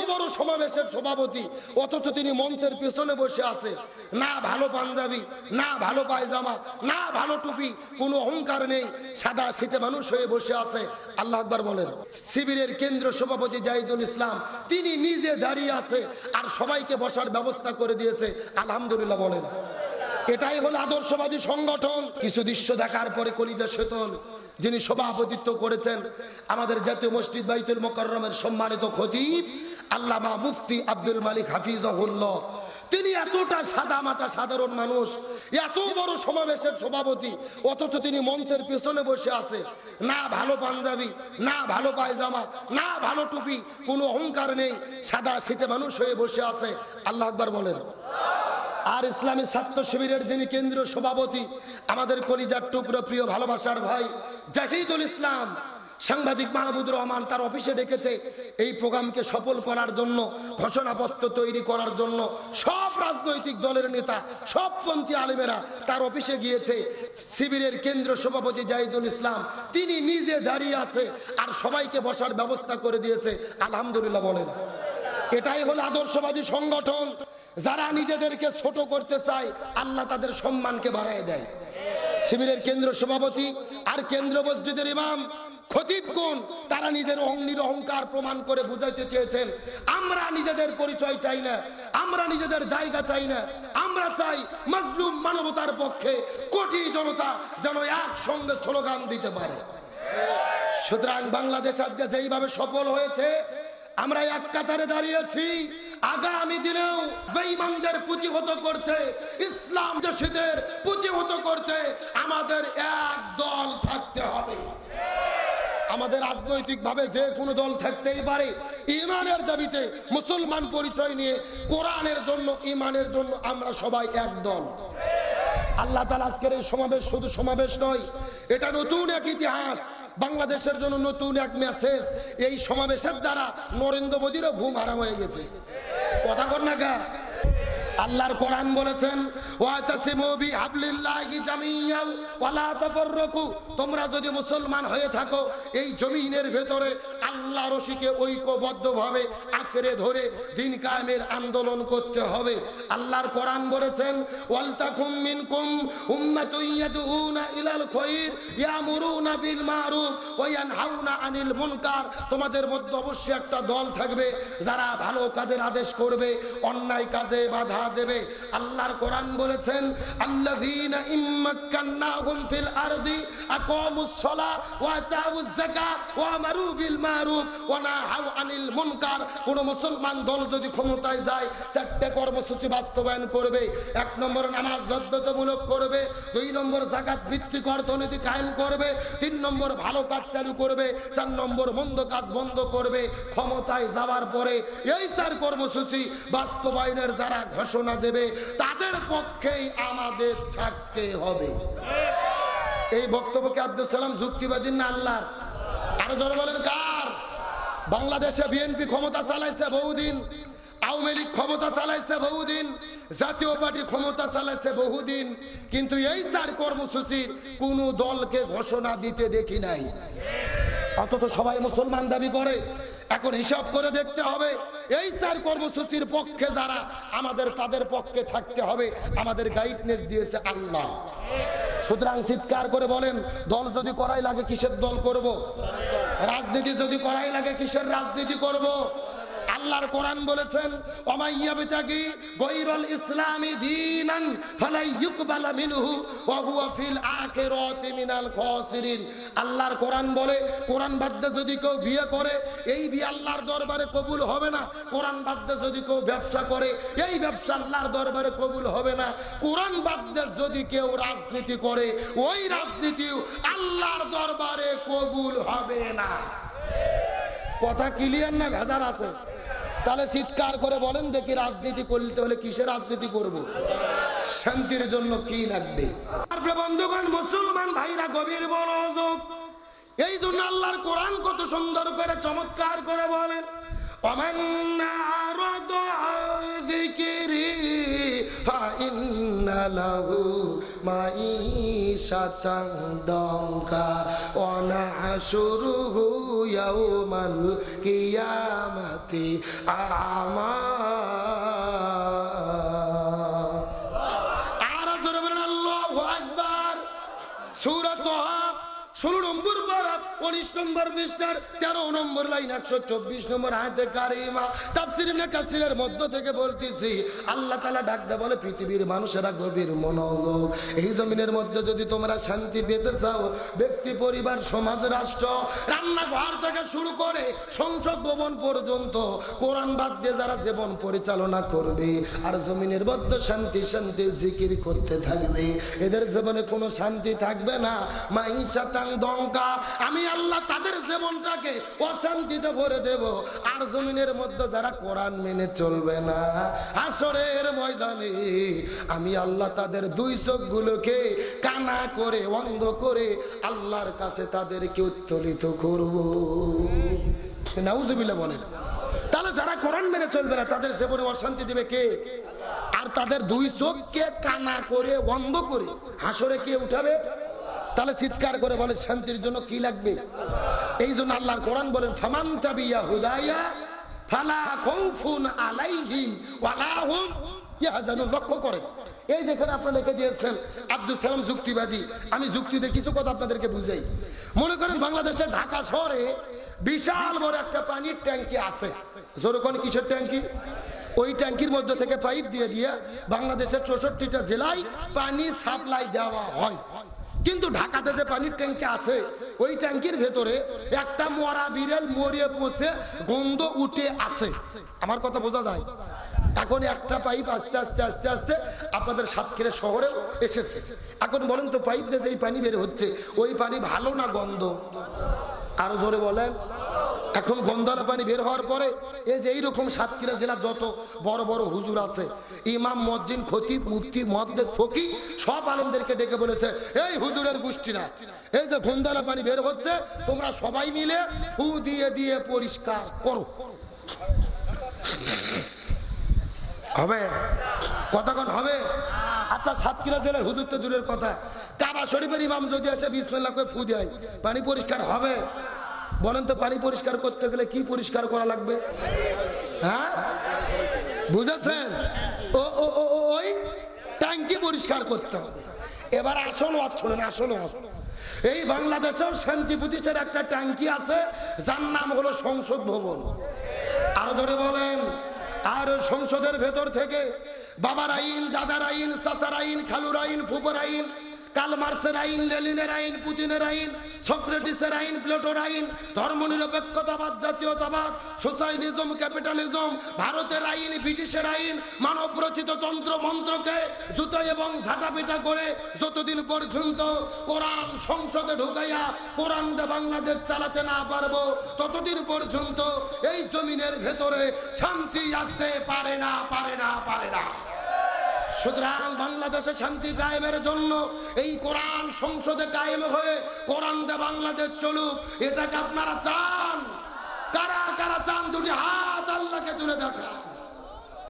বড় সমাবেশের সভাপতি, অথচ তিনি মঞ্চের পেছনে বসে আছে। না ভালো পাঞ্জাবি, না ভালো পায়জামা, না ভালো টুপি, কোনো অহংকার নেই, সাদা শীতে মানুষ হয়ে বসে আছে। আল্লাহ আকবার বলেন। শিবিরের কেন্দ্রীয় সভাপতি জাহিদুল ইসলাম তিনি নিজে দাঁড়িয়ে আছে আর সবাইকে বসার ব্যবস্থা করে দিয়েছে। আলহামদুলিল্লাহ বলেন। এটাই হলো আদর্শবাদী সংগঠন। কিছু দৃশ্য দেখার পরে কলিজা শীতল। যিনি সভাপতিত্ব করেছেন আমাদের জাতীয় মসজিদ বাইতুল মোকাররমের সম্মানিত খতিব আল্লামা মুফতি আব্দুল মালিক হাফিজাহুল্লাহ, তিনি এতটা সাদামাটা সাধারণ মানুষ, এত বড় সমাবেশের সভাপতি, অথচ তিনি মঞ্চের পেছনে বসে আছে। না ভালো পাঞ্জাবি, না ভালো পায়জামা, না ভালো টুপি, কোনো অহংকার নেই, সাদা শীতে মানুষ হয়ে বসে আছে। আল্লাহ আকবার বলেন। আর ইসলামী ছাত্র শিবিরের যিনি কেন্দ্রীয় সভাপতি আমাদের কলিজার টুকরো প্রিয় ভালোবাসার ভাই জাহিদুল ইসলাম, সাংবাদিক মাহবুবুর রহমান তার অফিসে ডেকেছে এই প্রোগ্রামকে সফল করার জন্য, ঘোষণাপত্র তৈরি করার জন্য। সব রাজনৈতিক দলের নেতা, সব পন্থী আলেমেরা তার অফিসে গিয়েছে। শিবিরের কেন্দ্রীয় সভাপতি জাহিদুল ইসলাম তিনি নিজে দাঁড়িয়ে আছে আর সবাইকে বসার ব্যবস্থা করে দিয়েছে। আলহামদুলিল্লাহ বলেন। এটাই হলো আদর্শবাদী সংগঠন। যারা নিজেদেরকে ছোট করতে চায় আল্লাহ তাদের সম্মানকে বাড়ায় দেয়। শিবিরের কেন্দ্রীয় সভাপতি আর কেন্দ্রীয় মসজিদের ইমাম খতিবগণ তারা নিজের অহংকার প্রমাণ করে বুঝাইতে চেয়েছেন, আমরা নিজেদের পরিচয় চাই না, আমরা নিজেদের জায়গা চাই না, আমরা চাই মাজলুম মানবতার পক্ষে কোটি জনতা যেন একসঙ্গে স্লোগান দিতে পারে। সুতরাং বাংলাদেশ আজকে যেইভাবে সফল হয়েছে, আমরা এক কাতারে দাঁড়িয়েছি। আগামী দিনেও বেঈমানদের প্রতিহত করতে, ইসলাম দেশীদের প্রতিহত করতে আমাদের এক দল থাকতে হবে। আমাদের রাজনৈতিক ভাবে যে কোনো দল থাকতেই পারে, ঈমানের দাবিতে মুসলমান পরিচয় নিয়ে কোরআনের জন্য, ঈমানের জন্য আমরা সবাই এক দল। আল্লাহ তাআলা আজকের এই সমাবেশ শুধু সমাবেশ নয়, এটা নতুন এক ইতিহাস, বাংলাদেশের জন্য নতুন এক মেসেজ। এই সমাবেশের দ্বারা নরেন্দ্র মোদীরও ঘুম হারাম হয়ে গেছে। কথা কর না কা? আল্লাহর কোরআন বলেছেন, ওয়াতাসিমু বিহাবলিল্লাহি জামিআন ওয়া লা তাফাররাকু, তোমরা যদি মুসলমান হয়ে থাকো এই জমিনের ভেতরে আল্লাহর রশিকে ঐক্যবদ্ধভাবে আঁকড়ে ধরে দ্বীন কায়েমের আন্দোলন করতে হবে। আল্লাহর কোরআন বলেছেন, ওয়ালতাকুম মিনকুম উম্মাতুন ইয়াদউনা ইলাল খায়র ইয়ামুরুনা বিল মারুফ ওয়া ইয়ানহাউনা আনিল মুনকার, তোমাদের মধ্যে অবশ্যই একটা দল থাকবে যারা ভালো কাজের আদেশ করবে, অন্যায় কাজে বাধা দেবে। আল্লাহর কোরআন বলেছেন, আল্লাযীনা ইম্মাক্কান্নাহুম ফিল আরদি আকামুস সালাহ ওয়া আতাউয যাকাত ওয়া আমারু বিল মারুফ ওয়া নাহাউ আনিল মুনকার। কোন মুসলমান দল যদি ক্ষমতায় যায় চারটি কর্মসূচি বাস্তবায়ন করবে। 1 নম্বর নামাজ বাধ্যতামূলক করবে, 2 নম্বর যাকাত ভিত্তিক অর্থনীতি কায়েম করবে, 3 নম্বর ভালো কাজ চালু করবে, 4 নম্বর মন্দ কাজ বন্ধ করবে। ক্ষমতায় যাওয়ার পরে এই 4 কর্মসূচি বাস্তবায়নের যারা ঘোষণা দেবে তাদের পক্ষেই আমাদের থাকতে হবে। এই বক্তব্যকে আব্দুল সালাম যুক্তিবাদী না আল্লাহর? আরো জোরে বলেন কার? বাংলাদেশে বিএনপি ক্ষমতা চালাইছে বহুদিন, আওয়ামী লীগ ক্ষমতা চালাইছে বহুদিন, জাতীয় পার্টি ক্ষমতা চালাইছে বহুদিন, কিন্তু এই 4 কর্মসূচি কোন দলকে ঘোষণা দিতে দেখি নাই। অথচ সবাই মুসলমান দাবি করে। এখন হিসাব করে দেখতে হবে এই 4 কর্মসূচির পক্ষে যারা আমাদের, তাদের পক্ষে থাকতে হবে। আমাদের গাইডনেস দিয়েছে আল্লাহ। সুতরাং চিৎকার করে বলেন, দল যদি করাই লাগে কিসের দল করব? রাজনীতি যদি করাই লাগে কিসের রাজনীতি করব? আল্লাহর কোরআন বলেছেন, ওমাইয়াবতাগি গায়রাল ইসলামি দীনান ফালা ইউকবালা মিনহু ওয়া হুয়া ফিল আখিরাতি মিনাল খাসিরিন। আল্লাহর কোরআন বলে, কোরআন বাদে যদি কেউ বিয়ে করে এই বিয়ে আল্লাহর দরবারে কবুল হবে না। কোরআন বাদে যদি কেউ ব্যবসা করে এই ব্যবসা আল্লাহর দরবারে কবুল হবে না। কোরআন বাদে যদি কেউ রাজনীতি করে ওই রাজনীতিও আল্লাহর দরবারে কবুল হবে না। কথা ক্লিয়ার না ভেজাল আছে? তাহলে চিৎকার করে বলেন দেখি, রাজনীতি করতে হলে কিসের রাজনীতি করব? শান্তির জন্য কি লাগবে? আর বন্ধুগণ, মুসলমান ভাইরা গভীর মনোযোগ। এই জন্য আল্লাহর কোরআন কত সুন্দর করে চমৎকার করে বলেন, ওমান আরাদা যিকরি ফাইন্না লাহু মাঈশাতান দাঙ্কা ওয়া নাহশুরুহু ইয়াউমাল কিয়ামাতি আমা। আর জোরে বলেন আল্লাহু আকবার। সূরা তাহা 16 নম্বর পারা 19 নম্বর পৃষ্ঠার 13 নম্বর লাইন 124 নম্বর আয়াতে কারিমা। তাফসীর ইবনে কাসিরের মধ্য থেকে বলতেছি, আল্লাহ তাআলা ডাক দেয়া বলে, পৃথিবীর মানুষেরা গভীর মনোযোগ। এই জমিনের মধ্যে যদি তোমরা শান্তি পেতে চাও, ব্যক্তি, পরিবার, সমাজ, রাষ্ট্র, রান্নাঘর থেকে শুরু করে সংসদ ভবন পর্যন্ত কোরআন বাদ দিয়ে যারা জীবন পরিচালনা করবে আর জমিনের মধ্যে শান্তি শান্তি জিকির করতে থাকবে, এদের জীবনে কোনো শান্তি থাকবে না। মাঈশাতান দঙ্কা, আমি আল্লাহ তাদের জীবনটাকে অশান্তিতে ভরে দেব। আর জমিনের মধ্যে যারা কোরআন মেনে চলবে না, হাসরের ময়দানে আমি আল্লাহ তাদের দুই চোখগুলোকে কানা করে, অন্ধ করে আল্লাহর কাছে তাদেরকে উত্তোলিত করব। নাউজুবিল্লাহ বলেন। তাহলে যারা কোরআন মেনে চলবে না তাদের জীবনে অশান্তি দিবে কে? আর তাদের দুই চোখকে কানা করে, অন্ধ করে হাসরে কে উঠাবে? তাহলে চিৎকার করে বলে শান্তির জন্য কি লাগবে? এই জন্য আল্লাহর কোরআন বলেন, ফামান তাবিয়া হুদায়া ফালা খাউফুন আলাইহিম ওয়ালা হুম ইয়াহজানুন। লক্ষ্য করেন, এই যেখানে আপনারা লিখে দিয়েছেন আব্দুল সালাম যুক্তিবাদী, আমি যুক্তিতে কিছু কথা আপনাদেরকে বুঝাই। মনে করেন বাংলাদেশের ঢাকা শহরে বিশাল বড় একটা পানির ট্যাঙ্কি আছে। যেরকম কিসের ট্যাঙ্কি? ওই ট্যাঙ্কির মধ্যে থেকে পাইপ দিয়ে দিয়ে বাংলাদেশের 64টা জেলায় পানি সাপ্লাই দেওয়া হয়। কিন্তু ঢাকাতে যে পানির ট্যাঙ্কি আছে, ওই ট্যাঙ্কির ভেতরে একটা মরা বিড়াল মরিয়ে পৌঁছে গন্ধ উঠে আছে। আমার কথা বোঝা যায়? এখন একটা পাইপ আস্তে আস্তে আস্তে আস্তে আপনাদের সাতক্ষীরা শহরেও এসেছে। এখন বলেন তো, পাইপ দিয়ে যে পানি বের হচ্ছে, ওই পানি ভালো না গন্ধ? আরো জোরে বলেন। এখন গন্ধালা পানি বের হওয়ার পরে এই যে এইরকম সাতক্ষীরা জেলার যত বড় বড় হুজুর আছে, ইমাম, মুয়াজ্জিন, খতিব, মুফতি, মুহাদ্দিস, ফকি, সব আলেমদেরকে ডেকে বলেছে, এই হুজুরের গোষ্ঠীরা, এই যে গন্ধালা পানি বের হচ্ছে, তোমরা সবাই মিলে ফু দিয়ে দিয়ে পরিষ্কার করো। হবে? কতক্ষণ হবে? আচ্ছা, সাতক্ষীরা জেলার হুজুর তো দূরের কথা, কাবা শরীফের ইমাম যদি আসে বিসমিল্লাহ করে ফু দেয়, পানি পরিষ্কার হবে? বলেন তো, পানি পরিষ্কার করতে গেলে কি পরিষ্কার করা লাগবে? হ্যাঁ, বুঝেছেন? ওই ট্যাঙ্কি পরিষ্কার করতে হবে। এবার আসল ওয়াজ শুনেন, আসল ওয়াজ। এই বাংলাদেশেও শান্তি প্রতিষ্ঠার একটা ট্যাঙ্কি আছে, যার নাম হলো সংসদ ভবন। আরো ধরে বলেন। আর সংসদের ভেতর থেকে বাবার আইন, দাদার আইন, চাচার আইন, খালুর আইন, ফুপুর আইন, কার্ল মার্ক্সের আইন, লেনিনের আইন, পুতিনের আইন, সক্রেটিসের আইন, প্লেটোর আইন, ধর্মনিরপেক্ষতাবাদ, জাতীয়তাবাদ, সোশ্যালিজম, ক্যাপিটালিজম, ভারতের আইন, ব্রিটিশের আইন, মানব রচিত তন্ত্র মন্ত্রকে জুতো এবং ঝাঁটাপিটা করে যতদিন পর্যন্ত কোরআন সংসদে ঢুকাইয়া কোরআন দে বাংলাদেশ চালাতে না পারবো, ততদিন পর্যন্ত এই জমিনের ভেতরে শান্তি আসতে পারে না, পারে না, পারে না। সুতরাং বাংলাদেশে শান্তি কায়েমের জন্য এই কোরআন সংসদে কায়েম হয়ে কোরআন দে বাংলাদেশ চলুক, এটাকে আপনারা চান? কারা কারা চান? দুটি হাত আল্লাহকে তুলে দেখান।